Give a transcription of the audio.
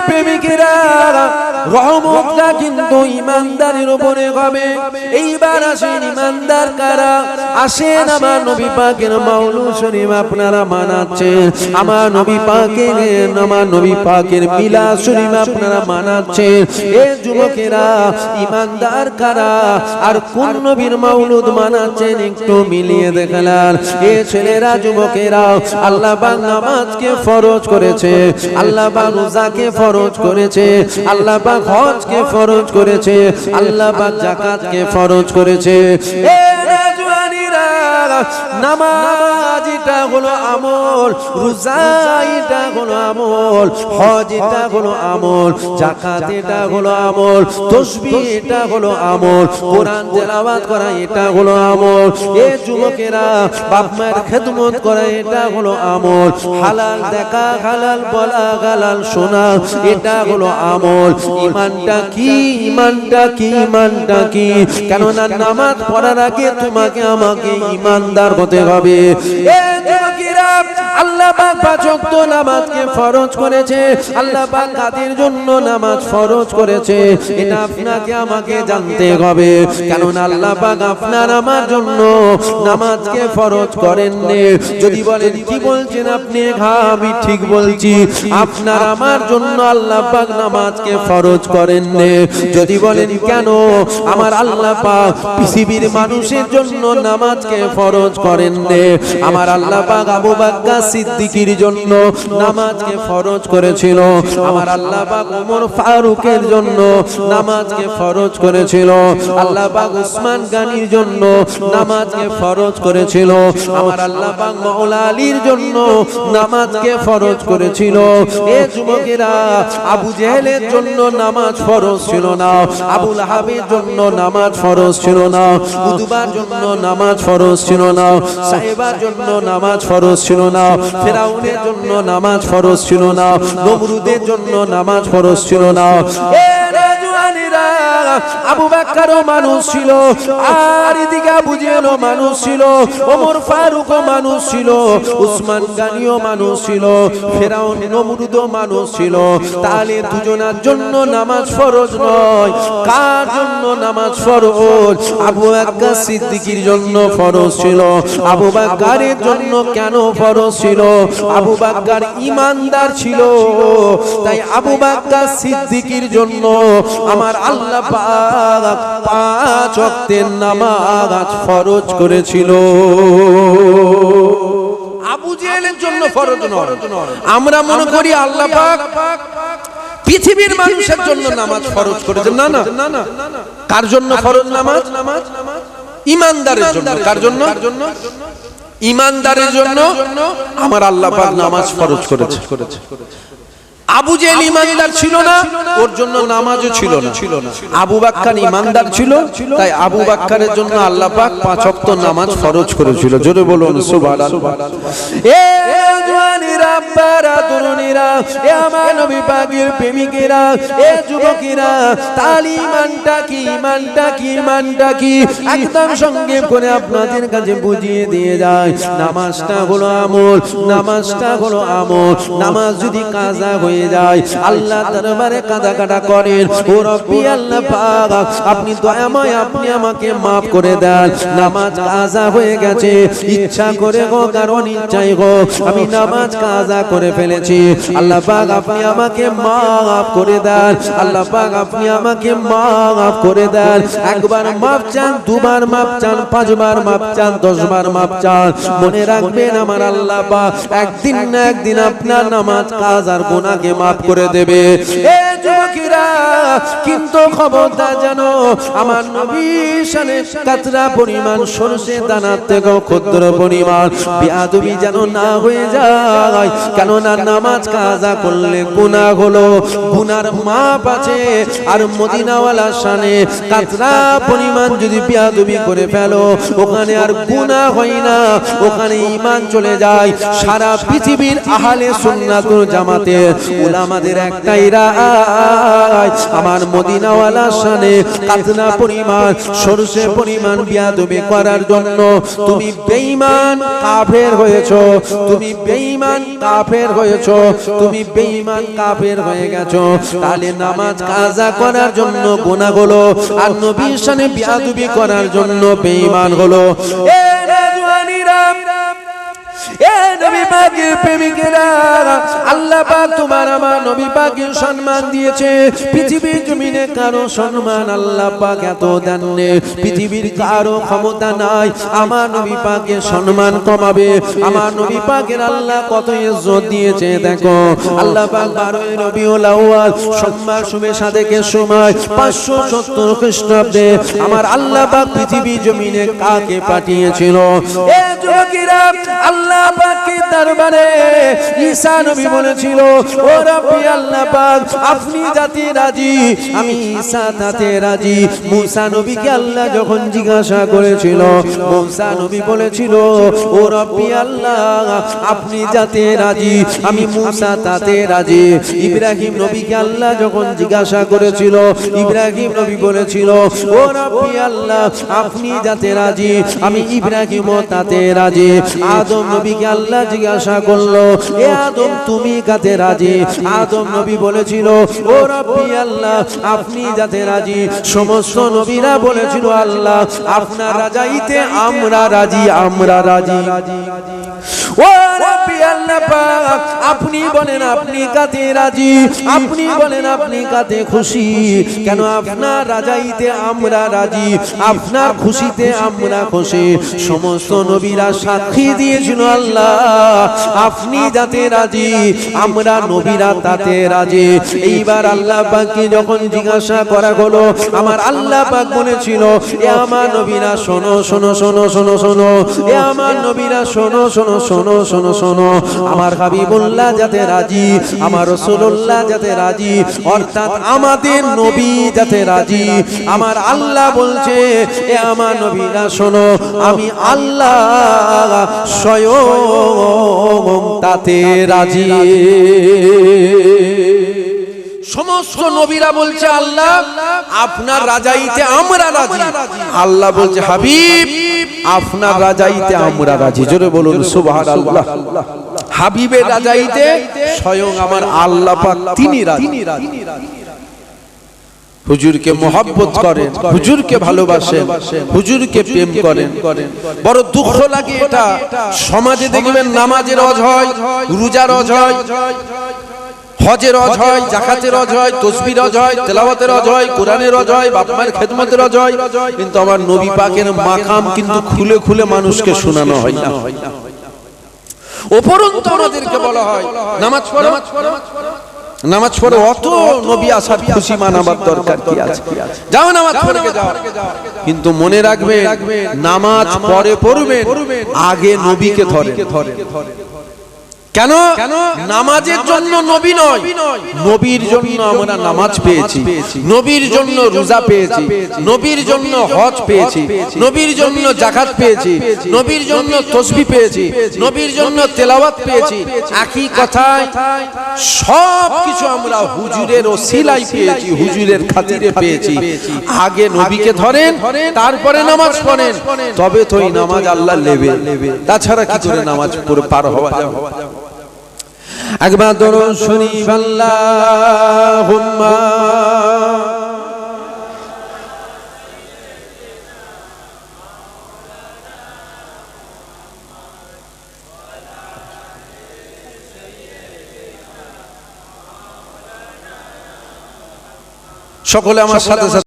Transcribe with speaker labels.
Speaker 1: প্রেমিকেরা রহমতটা কিন্তু ঈমানদারের উপরে হবে। এইবার আসেন ঈমানদার কারা? আসেন আমার নবী পাকের মাওলুদ শরীফ আপনারা মানাচ্ছেন, আমার নবী পাকের মিলাদ শরীফ আপনারা মানাচ্ছেন। এ যুবকেরা ঈমানদার কারা আর কোন নবীর মাওলুদ মানাচ্ছেন একটু মিলিয়ে দেখলাম। এ ছেলেরা যুবকেরা আল্লাহ পাক নামাজকে ফরজ করেছে, আল্লাহ পাক রোজাকে ফরজ করেছে, আল্লাহ পাক হজকে ফরজ করেছে, আল্লাহ পাক যাকাতকে ফরজ করেছে। এ রাজওয়ানিরা নামাজ এটা হলো আমল, রোজা এটা হলো আমল, হজ এটা হলো আমল, যাকাত এটা হলো আমল, তাসবিহ এটা হলো আমল, কোরআন তেলাওয়াত করা এটা হলো আমল। এ যুবকেরা বাপ মায়ের খেদমত করা এটা হলো আমল, হালাল দেখা, হালাল বলা, হালাল শোনা এটা হলো আমল। ঈমানটা কি? ঈমানটা কি? ঈমানটা কি? কেননা নামাজ পড়ার আগে তোমাকে আমাকে ঈমানদার হতে হবে। এ যুবকেরা আল্লাহ পাক পাঁচ ওয়াক্ত নামাজকে ফরজ করেছে, আল্লাহ পাক কাদের জন্য নামাজ ফরজ করেছে এটা আপনাকে আমাকে জানতে হবে। কারণ আল্লাহ পাক আপনার আমার জন্য নামাজকে ফরজ করেননি। যদি বলেন কি বলছেন আপনি, হ্যাঁ আমি ঠিক বলছি, আপনার আমার জন্য আল্লাহ পাক নামাজকে ফরজ করেননি। যদি বলেন কেন, আমার আল্লাহ পাক পৃথিবীর মানুষের জন্য নামাজকে ফরজ করেননি। আমার আল্লাহ পাক আবু বকর সিদ্দিকীর জন্য নামাজকে ফরজ করেছিল, আমার আল্লাহ পাক ওমর ফারুকের জন্য নামাজকে ফরজ করেছিল, আল্লাহ পাক উসমান গানির জন্য নামাজকে ফরজ করেছিল, আমার আল্লাহ পাক মাওলা আলীর জন্য নামাজকে ফরজ করেছিল। এ যুবকেরা আবু জেহেলের জন্য নামাজ ফরজ ছিল না, আবু লাহাবের জন্য নামাজ ফরজ ছিল না, উতবার জন্য নামাজ ফরজ ছিল না, সাহেবার জন্য নামাজ ফরজ ছিল না, ফেরাউনের জন্য নামাজ ফরজ ছিল না, নমরুদের জন্য নামাজ ফরজ ছিল না। এ রাজওয়ানিরা আবু বকরও মানুষ ছিল, আর এদিকে আবু জেহেলও মানুষ ছিল, ওমর ফারুকও মানুষ ছিল, উসমান গানিও মানুষ ছিল, ফেরাউন নমরুদও মানুষ ছিল। তাহলে দুজনের জন্য নামাজ ফরজ নয়, কার জন্য নামাজ ফরজ? আবু বকর সিদ্দিকীর জন্য ফরজ ছিল। আবু বকরের জন্য কেন ফরজ ছিল? আবু বকর ঈমানদার ছিল, তাই আবু বকর সিদ্দিকীর জন্য আমার আল্লাহ পাক পাঁচ ওয়াক্তের নামাজ ফরজ করেছিল। আবু জেহেলের জন্য ফরজ নয়। আমরা মনে করি আল্লাহ পাক পৃথিবীর মানুষের জন্য নামাজ ফরজ করেছেন। না না, কার জন্য ফরজ নামাজ? ঈমানদারের জন্য। কার জন্য? ঈমানদারের জন্য আমার আল্লাহ পাক নামাজ ফরজ করেছে। আবু জেহেল ঈমানদার ছিল না, ওর জন্য নামাজও ছিল না। আবু বকর ঈমানদার ছিল, তাই আবু বকরের জন্য আল্লাহ পাক পাঁচ ওয়াক্ত নামাজ ফরজ করেছিল। জোরে বলুন সুবহানাল্লাহ। এ জওয়ানিরা, আব্বারা, তরুণীরা, এ আমার নবী পাকের প্রেমিকেরা, এ যুবকেরা, তাহলে ঈমানটা কি? ঈমানটা কি? ঈমানটা কি? একদম সংক্ষেপ করে আপনাদের কাছে বুঝিয়ে দিয়ে যায়। নামাজটা হলো আমল, নামাজটা হলো আমল। নামাজ যদি কাজা হয়ে যায় আল্লাহ দরবারে কাঁদাকাটা করেন, ও রব্বি আল্লাহ পাক আপনি দয়াময়, আপনি আমাকে maaf করে দেন। নামাজ কাজা হয়ে গেছে, ইচ্ছা করে হোক আর অনিচ্ছায় হোক আমি নামাজ কাজা করে ফেলেছি, আল্লাহ পাক আপনি আমাকে maaf করে দেন। আল্লাহ পাক আপনি আমাকে maaf করে দেন। একবার maaf চান, দুবার maaf চান, পাঁচবার maaf চান, 10 বার maaf চান। মনে রাখবেন আমার আল্লাহ পাক একদিন না একদিন আপনার নামাজ কাজার গুনাহকে maaf করে দেবে। এ যুবকেরা, কিন্তু খবরদার জানো আমার নবীর শানে কাতরা পরিমাণ সরষে দানার থেকেও ক্ষুদ্র পরিমাণ বেয়াদবি যেন না হয়ে যায়। কেননা নামাজ কাজা করলে গুনাহ হলো, গুনার মাপ আছে। আর মদিনাওয়ালার শানে কাতরা পরিমাণ যদি বেয়াদবি করে ফেলো ওখানে আর গুনাহ হয় না, ওখানে ঈমান চলে যায়। সারা পৃথিবীর আহলে সুন্নাত ওয়াল জামাতের উলামাদের একটাই রায়, আমার মদিনাওয়ালা শানে কাতনা পরিমাণ সরষে পরিমাণ বিয়াদবি করার জন্য তুমি বেঈমান কাফের হয়েছো, তুমি বেঈমান কাফের হয়েছো, তুমি বেঈমান কাফের হয়ে গেছো। তাহলে নামাজ কাজা করার জন্য গুনাহ হলো, আর নবীর শানে বিয়াদবি করার জন্য বেঈমান হলো। এ রাজওয়ানিরা, এ নবী পাকের প্রেমিকেরা, আল্লাহ পাক তোমার আমার নবী পাকের সম্মান দিয়েছে। পৃথিবীর জমিনে কারো সম্মান আল্লাহ পাক এত দেননি, পৃথিবীর কারো ক্ষমতা নাই আমার নবী পাকের সম্মান কমাবে। আমার নবী পাকের আল্লাহ কত ইজ্জত দিয়েছে দেখো। আল্লাহ পাক 12 রবিউল আউয়াল সোমবার শুভে সাদেকের সময় 570 খ্রিস্টাব্দে আমার আল্লাহ পাক পৃথিবীর জমিনে কাকে পাঠিয়েছিল? এ যুবকেরা, আল্লাহ পাকের দরবারে ঈসা নবী বলেছিল, ও রব্বি আল্লাহ পাক আপনি যাতে রাজি আমি ঈসা তাতে রাজি। মুসা নবীকে আল্লাহ যখন জিজ্ঞাসা করেছিল, মুসা নবী বলেছিল, ও রব্বি আল্লাহ আপনি যাতে রাজি আমি মুসা তাতে রাজি। ইব্রাহিম নবীকে আল্লাহ যখন জিজ্ঞাসা করেছিল, ইব্রাহিম নবী বলেছিল, ও রব্বি আল্লাহ আপনি যাতে রাজি আমি ইব্রাহিমও তাতে রাজি। আদম নবীকে আল্লাহ জিজ্ঞাসা করলো, এ আদম তুমি কাতে রাজি? আদম নবী বলেছিল, ও রব্বি আল্লাহ আপনি যাতে রাজি। সমস্ত নবীরা বলেছিল, আল্লাহ আপনার রাজাইতে আমরা রাজি, আমরা রাজি। ও রব্বি আল্লাহ পাক আপনি বলেন আপনি কাতে রাজি, আপনি বলেন আপনি কাতে খুশি। কেন আপনার রাজাইতে আমরা রাজি, আপনার খুশিতে আমরা খুশি। সমস্ত নবীরা সাক্ষী দিয়েছিল, আল্লাহ আপনি যাতে রাজি আমরা নবীরা তাতে রাজি। এইবার আল্লাহ পাককে যখন জিজ্ঞাসা করা হলো, আমার আল্লাহ পাক বলেছিল, এ আমার নবীরা শোনো শোনো শোনো শোনো শোনো, এ আমার নবীরা শোনো শোনো শোনো শোনো শোনো, আমার হাবিবুল্লাহ যাতে রাজি, আমার রাসূলুল্লাহ যাতে রাজি, অর্থাৎ আমাদের নবী যাতে রাজি। আমার আল্লাহ বলছে, এ আমার নবীরা শোনো, আমি আল্লাহ স্বয়ং তাতে রাজি। সমস্ত নবীরা বলছে, আল্লাহ আপনার রাজাইতে আমরা রাজি। আল্লাহ বলছে, হাবিব আপনার রাজাইতে আমরা রাজি। জোরে বলুন সুবহানাল্লাহ। হাবিবের রাজাইতে স্বয়ং আমার আল্লাহ পাক তিনি রাজি। হুজুরকে মোহাব্বত করেন, হুজুরকে ভালোবাসেন, হুজুরকে প্রেম করেন। বড় দুঃখ লাগে এটা, সমাজে দেখবেন নামাজের রজ হয়, রোজার রজ হয়, হজের রজ হয়, যাকাতের রজ হয়, তাসবির রজ হয়, তেলাওয়াতের রজ হয়, কোরআনের রজ হয়, বাপ মায়ের খেদমতের রজ হয়, কিন্তু আমার নবী পাকের মাকাম কিন্তু খুলে খুলে মানুষকে শোনানো হয় না। উপরন্তু আমাদেরকে বলা হয় নামাজ পড়ো, নামাজ পড়ো, অত নবী আসার খুশি মানাবার দরকার কি আছে? যাও নামাজ পড়ে যাও, কিন্তু মনে রাখবে নামাজ পরে পড়বেন, আগে নবীকে ধরে। কেন? নামাজের জন্য নবী নয়, নবীর জন্য আমরা নামাজ পেয়েছি, নবীর জন্য রোজা পেয়েছি, নবীর জন্য হজ পেয়েছি, নবীর জন্য যাকাত পেয়েছি, নবীর জন্য তাসবিহ পেয়েছি, নবীর জন্য তেলাওয়াত পেয়েছি। একই কথায় সব কিছু আমরা হুজুরের ওসিলায় পেয়েছি, হুজুরের খাতিরে পেয়েছি। আগে নবীকে ধরেন, তারপরে নামাজ পড়েন, তবে তো এই নামাজ আল্লাহ নেবে। তাছাড়া কি করে নামাজ পড়ে পার হওয়া যাবে? একবার দরুদ শরীফ আল্লাহুম্মা সকলে আমার সাথে